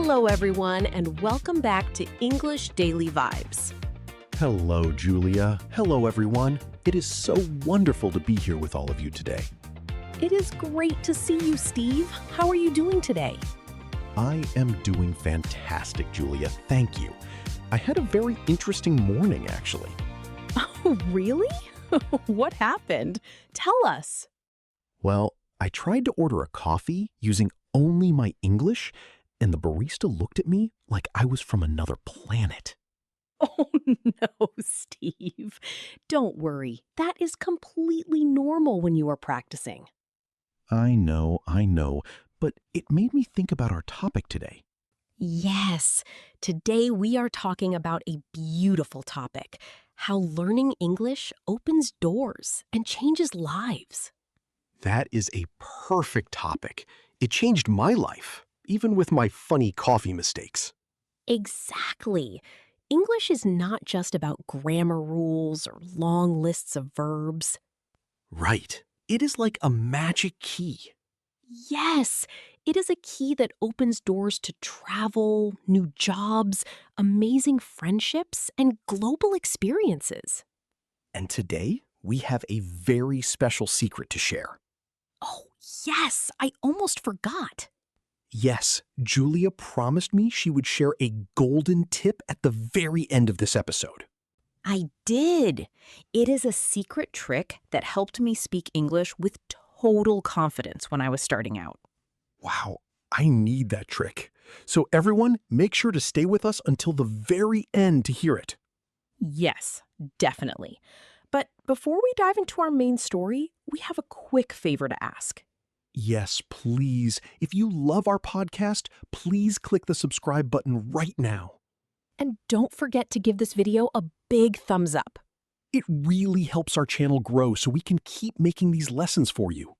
Hello, everyone, and welcome back to English Daily Vibes. Hello, Julia. Hello, everyone. It is so wonderful to be here with all of you today. It is great to see you, Steve. How are you doing today? I am doing fantastic, Julia. Thank you. I had a very interesting morning, actually. Oh, really? What happened? Tell us. Well, I tried to order a coffee using only my English, and the barista looked at me like I was from another planet. Oh, no, Steve. Don't worry. That is completely normal when you are practicing. I know, but it made me think about our topic today. Yes, today we are talking about a beautiful topic, how learning English opens doors and changes lives. That is a perfect topic. It changed my life, even with my funny coffee mistakes. Exactly. English is not just about grammar rules or long lists of verbs. Right. It is like a magic key. Yes, it is a key that opens doors to travel, new jobs, amazing friendships, and global experiences. And today, we have a very special secret to share. Oh, yes, I almost forgot. Yes, Julia promised me she would share a golden tip at the very end of this episode. I did. It is a secret trick that helped me speak English with total confidence when I was starting out. Wow, I need that trick. So everyone, make sure to stay with us until the very end to hear it. Yes, definitely. But before we dive into our main story, we have a quick favor to ask. Yes, please. If you love our podcast, please click the subscribe button right now. And don't forget to give this video a big thumbs up. It really helps our channel grow so we can keep making these lessons for you.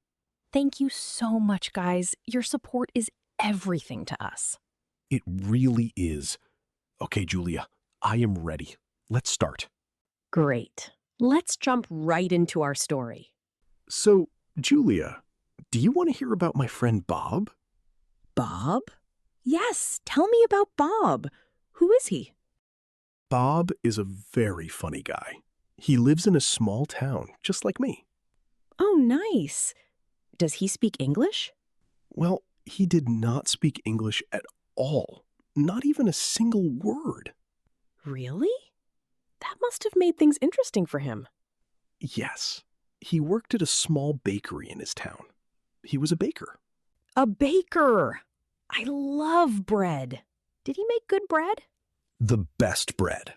Thank you so much, guys. Your support is everything to us. It really is. Okay, Julia, I am ready. Let's start. Great. Let's jump right into our story. So, Julia, do you want to hear about my friend Bob? Bob? Yes, tell me about Bob. Who is he? Bob is a very funny guy. He lives in a small town, just like me. Oh, nice. Does he speak English? Well, he did not speak English at all. Not even a single word. Really? That must have made things interesting for him. Yes. He worked at a small bakery in his town. He was a baker. A baker! I love bread. Did he make good bread? The best bread.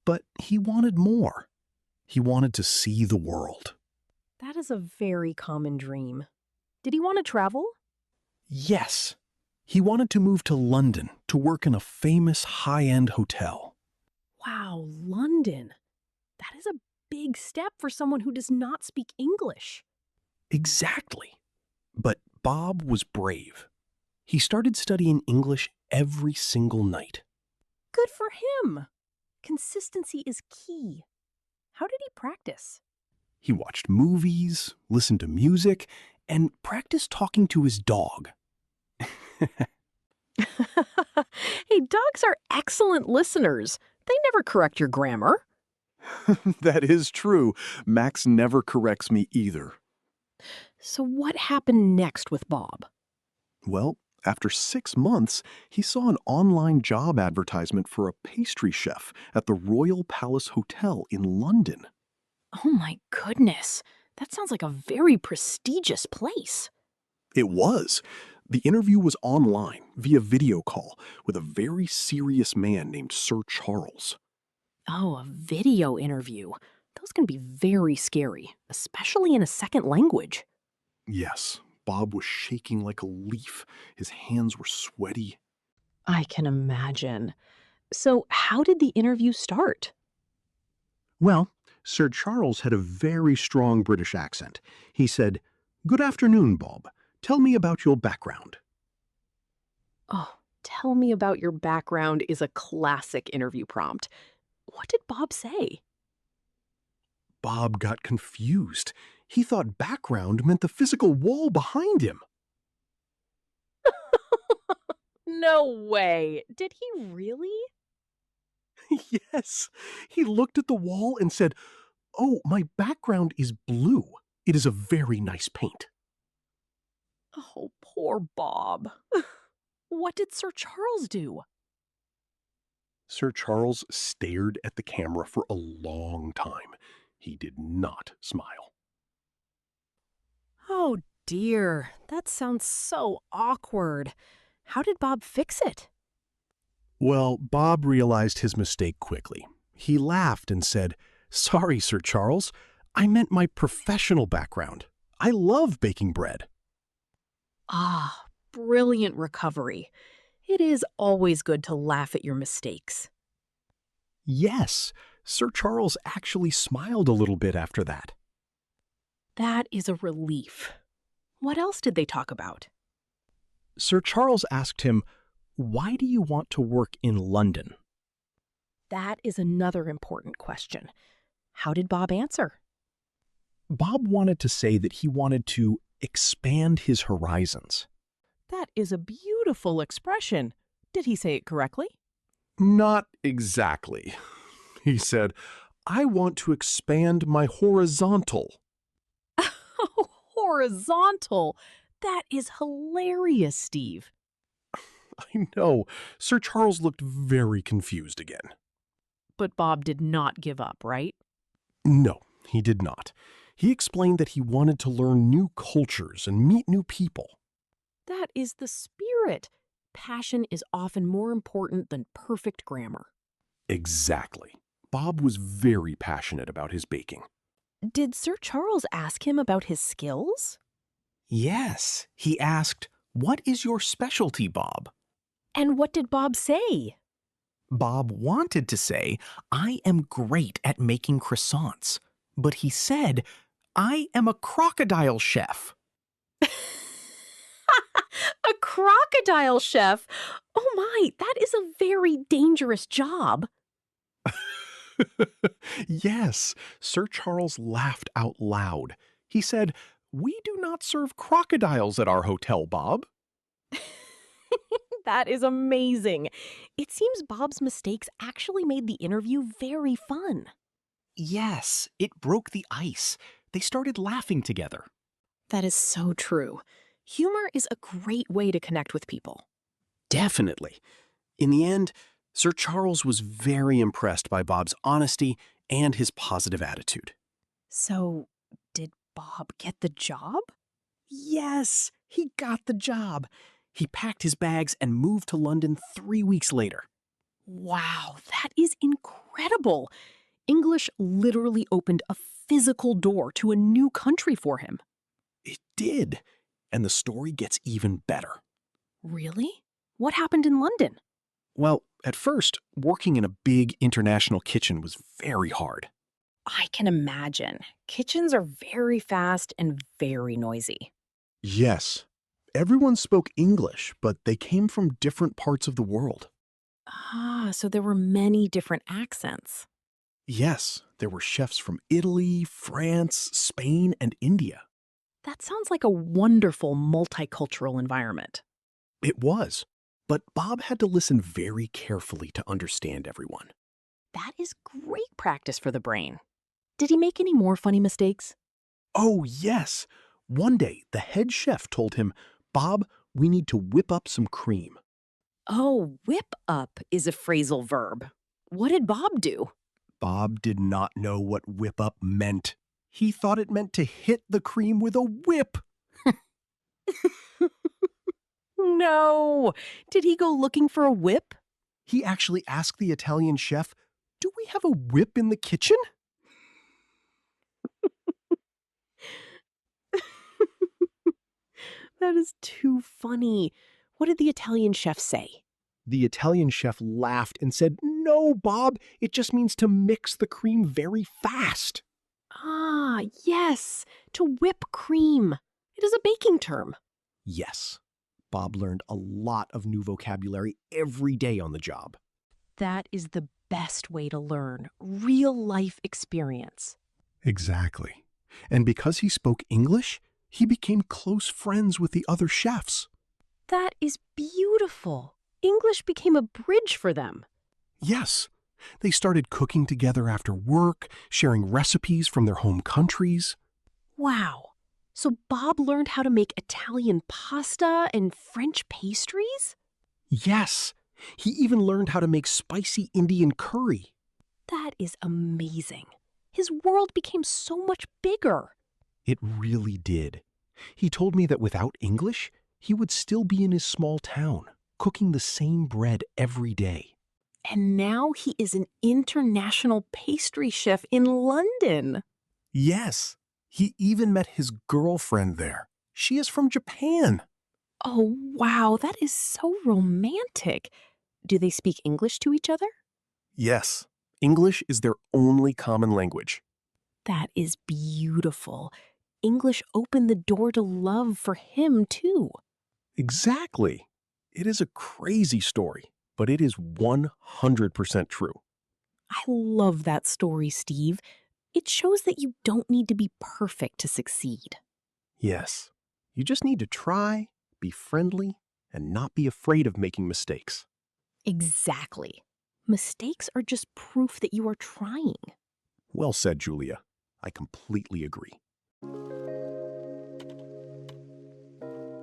But he wanted more. He wanted to see the world. That is a very common dream. Did he want to travel? Yes. He wanted to move to London to work in a famous high-end hotel. Wow, London. That is a big step for someone who does not speak English. Exactly. But Bob was brave. He started studying English every single night. Good for him. Consistency is key. How did he practice? He watched movies, listened to music, and practiced talking to his dog. Hey, dogs are excellent listeners. They never correct your grammar. That is true. Max never corrects me either. So what happened next with Bob? Well, after 6 months, he saw an online job advertisement for a pastry chef at the Royal Palace Hotel in London. Oh my goodness. That sounds like a very prestigious place. It was. The interview was online via video call with a very serious man named Sir Charles. Oh, a video interview. Those can be very scary, especially in a second language. Yes, Bob was shaking like a leaf. His hands were sweaty. I can imagine. So, how did the interview start? Well, Sir Charles had a very strong British accent. He said, "Good afternoon, Bob. Tell me about your background." Oh, tell me about your background is a classic interview prompt. What did Bob say? Bob got confused. He thought background meant the physical wall behind him. No way. Did he really? Yes. He looked at the wall and said, "Oh, my background is blue. It is a very nice paint." Oh, poor Bob. What did Sir Charles do? Sir Charles stared at the camera for a long time. He did not smile. Oh dear, that sounds so awkward. How did Bob fix it? Well, Bob realized his mistake quickly. He laughed and said, "Sorry, Sir Charles. I meant my professional background. I love baking bread." Ah, brilliant recovery. It is always good to laugh at your mistakes. Yes, Sir Charles actually smiled a little bit after that. That is a relief. What else did they talk about? Sir Charles asked him, "Why do you want to work in London?" That is another important question. How did Bob answer? Bob wanted to say that he wanted to expand his horizons. That is a beautiful expression. Did he say it correctly? Not exactly. He said, "I want to expand my horizontal." Horizontal. That is hilarious, Steve. I know. Sir Charles looked very confused again. But Bob did not give up, right? No, he did not. He explained that he wanted to learn new cultures and meet new people. That is the spirit. Passion is often more important than perfect grammar. Exactly. Bob was very passionate about his baking. Did Sir Charles ask him about his skills? Yes, he asked, "What is your specialty, Bob?" And what did Bob say? Bob wanted to say, "I am great at making croissants," but he said, "I am a crocodile chef." A crocodile chef? Oh my, that is a very dangerous job. Yes, Sir Charles laughed out loud. He said, "We do not serve crocodiles at our hotel, Bob." That is amazing. It seems Bob's mistakes actually made the interview very fun. Yes, it broke the ice. They started laughing together. That is so true. Humor is a great way to connect with people. Definitely. In the end, Sir Charles was very impressed by Bob's honesty and his positive attitude. So, did Bob get the job? Yes, he got the job. He packed his bags and moved to London 3 weeks later. Wow, that is incredible. English literally opened a physical door to a new country for him. It did. And the story gets even better. Really? What happened in London? Well, at first, working in a big international kitchen was very hard. I can imagine. Kitchens are very fast and very noisy. Yes, everyone spoke English, but they came from different parts of the world. Ah, so there were many different accents. Yes, there were chefs from Italy, France, Spain, and India. That sounds like a wonderful multicultural environment. It was, but Bob had to listen very carefully to understand everyone. That is great practice for the brain. Did he make any more funny mistakes? Oh, yes. One day, the head chef told him, "Bob, we need to whip up some cream." Oh, whip up is a phrasal verb. What did Bob do? Bob did not know what whip up meant. He thought it meant to hit the cream with a whip. No. Did he go looking for a whip? He actually asked the Italian chef, "Do we have a whip in the kitchen?" That is too funny. What did the Italian chef say? The Italian chef laughed and said, "No, Bob, it just means to mix the cream very fast." Ah, yes, to whip cream. It is a baking term. Yes, Bob learned a lot of new vocabulary every day on the job. That is the best way to learn. Real life experience. Exactly. And because he spoke English, he became close friends with the other chefs. That is beautiful. English became a bridge for them. Yes, they started cooking together after work, sharing recipes from their home countries. Wow. So Bob learned how to make Italian pasta and French pastries? Yes, he even learned how to make spicy Indian curry. That is amazing. His world became so much bigger. It really did. He told me that without English, he would still be in his small town, cooking the same bread every day. And now he is an international pastry chef in London. Yes, he even met his girlfriend there. She is from Japan. Oh, wow, that is so romantic. Do they speak English to each other? Yes, English is their only common language. That is beautiful. English opened the door to love for him, too. Exactly. It is a crazy story, but it is 100% true. I love that story, Steve. It shows that you don't need to be perfect to succeed. Yes, you just need to try, be friendly, and not be afraid of making mistakes. Exactly. Mistakes are just proof that you are trying. Well said, Julia. I completely agree.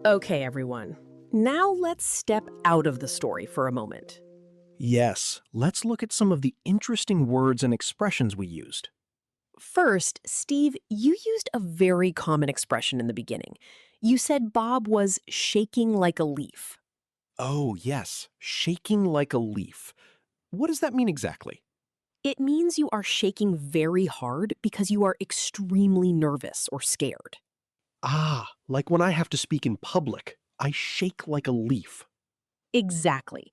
Okay, everyone. Now let's step out of the story for a moment. Yes, let's look at some of the interesting words and expressions we used. First, Steve, you used a very common expression in the beginning. You said Bob was shaking like a leaf. Oh, yes, shaking like a leaf. What does that mean exactly? It means you are shaking very hard because you are extremely nervous or scared. Ah, like when I have to speak in public, I shake like a leaf. Exactly.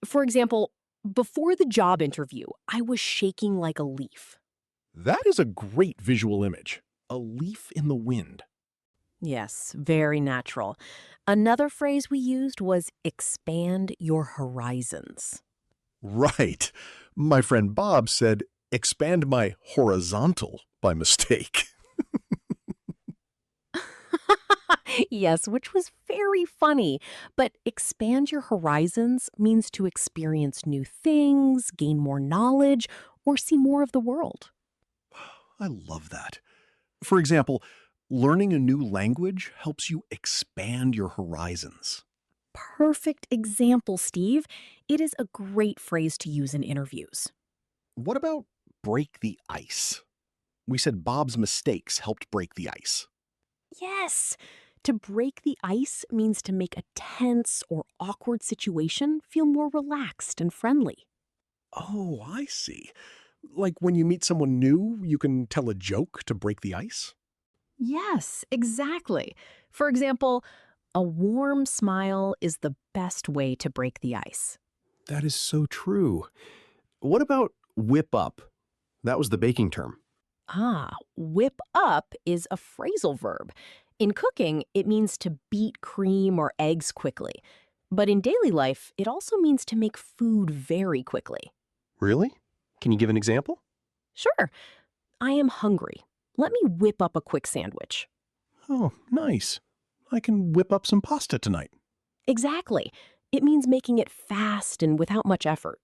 For example, before the job interview, I was shaking like a leaf. That is a great visual image. A leaf in the wind. Yes, very natural. Another phrase we used was expand your horizons. Right. My friend Bob said, expand my horizontal by mistake. Yes, which was very funny. But expand your horizons means to experience new things, gain more knowledge, or see more of the world. I love that. For example, learning a new language helps you expand your horizons. Perfect example, Steve. It is a great phrase to use in interviews. What about break the ice? We said Bob's mistakes helped break the ice. Yes. To break the ice means to make a tense or awkward situation feel more relaxed and friendly. Oh, I see. Like when you meet someone new, you can tell a joke to break the ice? Yes, exactly. For example, a warm smile is the best way to break the ice. That is so true. What about whip up? That was the baking term. Whip up is a phrasal verb. In cooking, it means to beat cream or eggs quickly. But in daily life, it also means to make food very quickly. Really? Can you give an example? Sure, I am hungry. Let me whip up a quick sandwich. Oh, nice. I can whip up some pasta tonight. Exactly. It means making it fast and without much effort.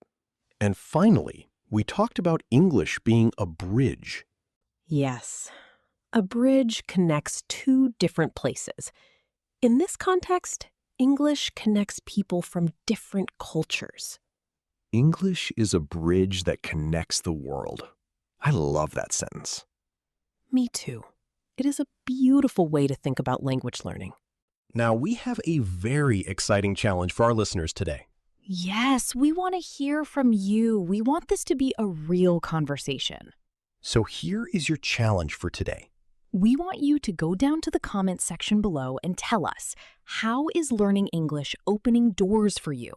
And finally, we talked about English being a bridge. Yes. A bridge connects two different places. In this context, English connects people from different cultures. English is a bridge that connects the world. I love that sentence. Me too. It is a beautiful way to think about language learning. Now, we have a very exciting challenge for our listeners today. Yes, we want to hear from you. We want this to be a real conversation. So here is your challenge for today. We want you to go down to the comments section below and tell us, how is learning English opening doors for you?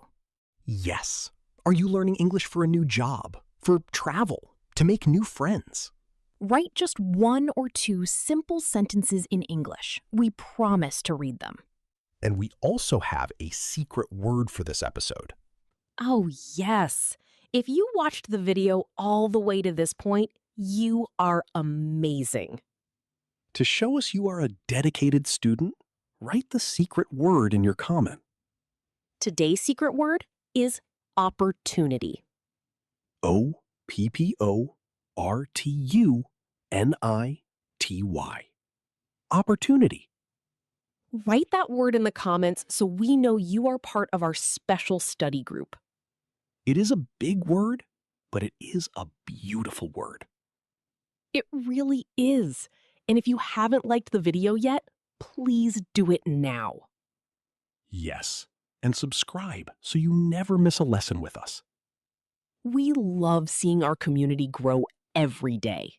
Yes. Are you learning English for a new job, for travel, to make new friends? Write just one or two simple sentences in English. We promise to read them. And we also have a secret word for this episode. Oh, yes. If you watched the video all the way to this point, you are amazing. To show us you are a dedicated student, write the secret word in your comment. Today's secret word is opportunity. OPPORTUNITY. Opportunity. Write that word in the comments so we know you are part of our special study group. It is a big word, but it is a beautiful word. It really is. And if you haven't liked the video yet, please do it now. Yes, and subscribe so you never miss a lesson with us. We love seeing our community grow every day.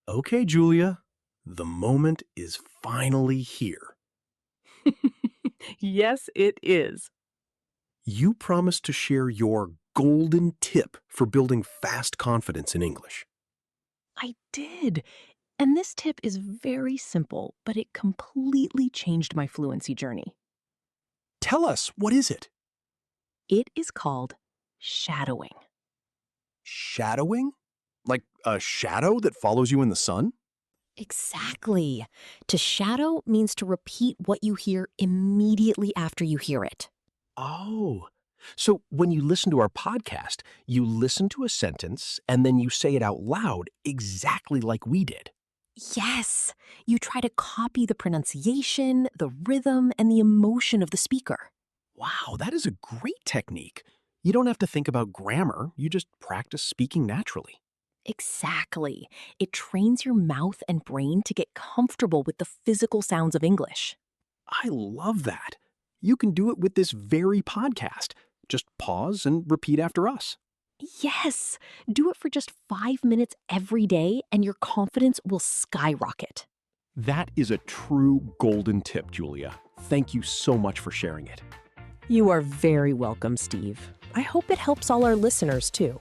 Okay, Julia, the moment is finally here. Yes, it is. You promised to share your golden tip for building fast confidence in English. I did. And this tip is very simple, but it completely changed my fluency journey. Tell us, what is it? It is called shadowing. Shadowing? Like a shadow that follows you in the sun? Exactly. To shadow means to repeat what you hear immediately after you hear it. Oh, so when you listen to our podcast, you listen to a sentence and then you say it out loud exactly like we did. Yes, you try to copy the pronunciation, the rhythm, and the emotion of the speaker. Wow, that is a great technique. You don't have to think about grammar, you just practice speaking naturally. Exactly. It trains your mouth and brain to get comfortable with the physical sounds of English. I love that. You can do it with this very podcast. Just pause and repeat after us. Yes, do it for just 5 minutes every day and your confidence will skyrocket. That is a true golden tip, Julia. Thank you so much for sharing it. You are very welcome, Steve. I hope it helps all our listeners too.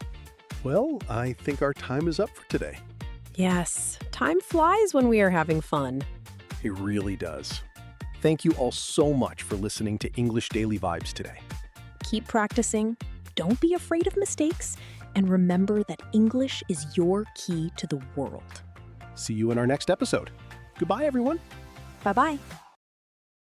Well, I think our time is up for today. Yes, time flies when we are having fun. It really does. Thank you all so much for listening to English Daily Vibes today. Keep practicing, don't be afraid of mistakes, and remember that English is your key to the world. See you in our next episode. Goodbye, everyone. Bye-bye.